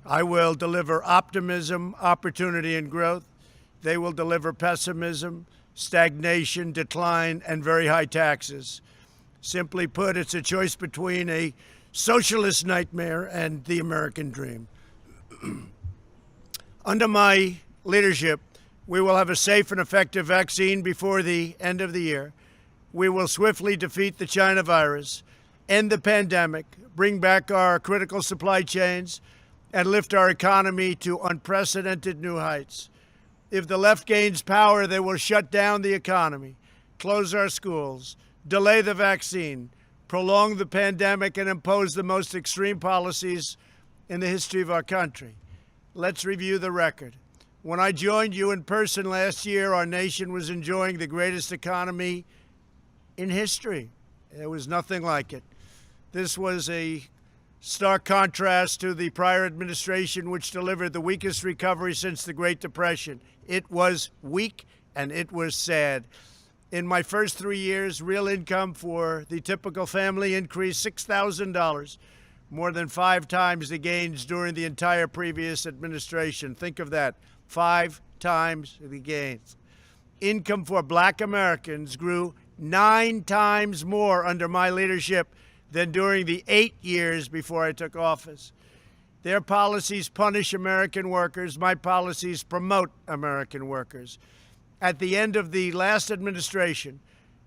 I will deliver optimism, opportunity, and growth. They will deliver pessimism, stagnation, decline, and very high taxes. Simply put, it's a choice between a socialist nightmare and the American dream. Under my leadership, we will have a safe and effective vaccine before the end of the year. We will swiftly defeat the China virus, end the pandemic, bring back our critical supply chains, and lift our economy to unprecedented new heights. If the left gains power, they will shut down the economy, close our schools, delay the vaccine, prolong the pandemic, and impose the most extreme policies in the history of our country. Let's review the record. When I joined you in person last year, our nation was enjoying the greatest economy in history. There was nothing like it. This was a stark contrast to the prior administration, which delivered the weakest recovery since the Great Depression. It was weak and it was sad. In my first 3 years, real income for the typical family increased $6,000, more than 5 times the gains during the entire previous administration. Think of that, 5 times the gains. Income for Black Americans grew 9 times more under my leadership than during the 8 years before I took office. Their policies punish American workers. My policies promote American workers. At the end of the last administration,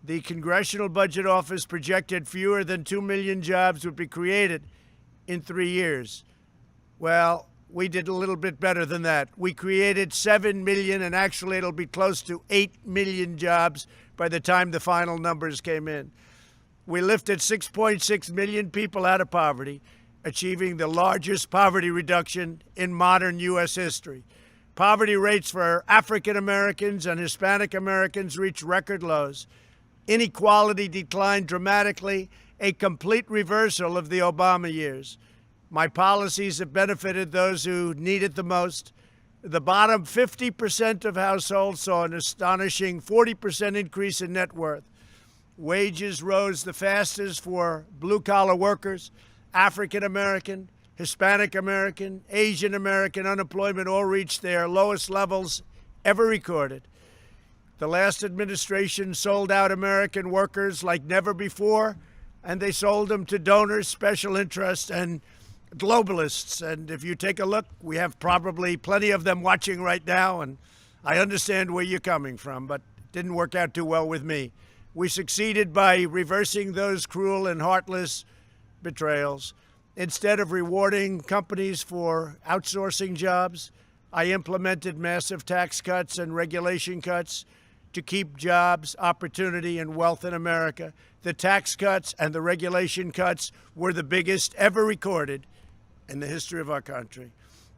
the Congressional Budget Office projected fewer than 2 million jobs would be created in 3 years. Well, we did a little bit better than that. We created 7 million, and actually it'll be close to 8 million jobs by the time the final numbers came in. We lifted 6.6 million people out of poverty, achieving the largest poverty reduction in modern U.S. history. Poverty rates for African Americans and Hispanic Americans reached record lows. Inequality declined dramatically, a complete reversal of the Obama years. My policies have benefited those who need it the most. The bottom 50% of households saw an astonishing 40% increase in net worth. Wages rose the fastest for blue-collar workers, African American, Hispanic American, Asian American. Unemployment all reached their lowest levels ever recorded. The last administration sold out American workers like never before, and they sold them to donors, special interests, and globalists. And if you take a look, we have probably plenty of them watching right now, and I understand where you're coming from, but it didn't work out too well with me. We succeeded by reversing those cruel and heartless betrayals. Instead of rewarding companies for outsourcing jobs, I implemented massive tax cuts and regulation cuts to keep jobs, opportunity, and wealth in America. The tax cuts and the regulation cuts were the biggest ever recorded in the history of our country.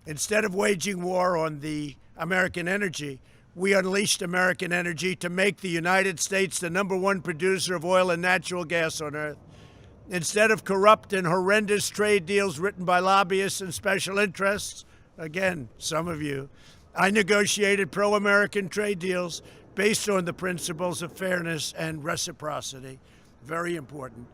Instead of waging war on the American energy, we unleashed American energy to make the United States the #1 producer of oil and natural gas on earth. Instead of corrupt and horrendous trade deals written by lobbyists and special interests, again, some of you, I negotiated pro-American trade deals based on the principles of fairness and reciprocity. Very important.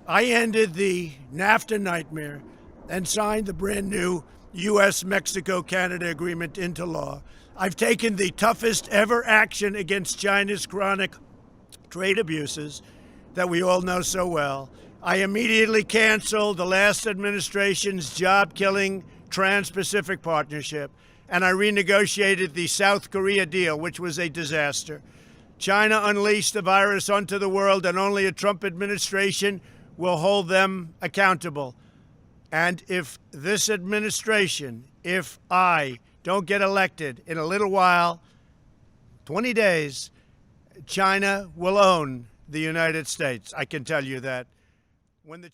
I ended the NAFTA nightmare and signed the brand new U.S.-Mexico-Canada agreement into law. I've taken the toughest ever action against China's chronic trade abuses that we all know so well. I immediately canceled the last administration's job-killing Trans-Pacific Partnership, and I renegotiated the South Korea deal, which was a disaster. China unleashed the virus onto the world, and only a Trump administration will hold them accountable. And if this administration, if I don't get elected in a little while, 20 days, China will own the United States. I can tell you that. When the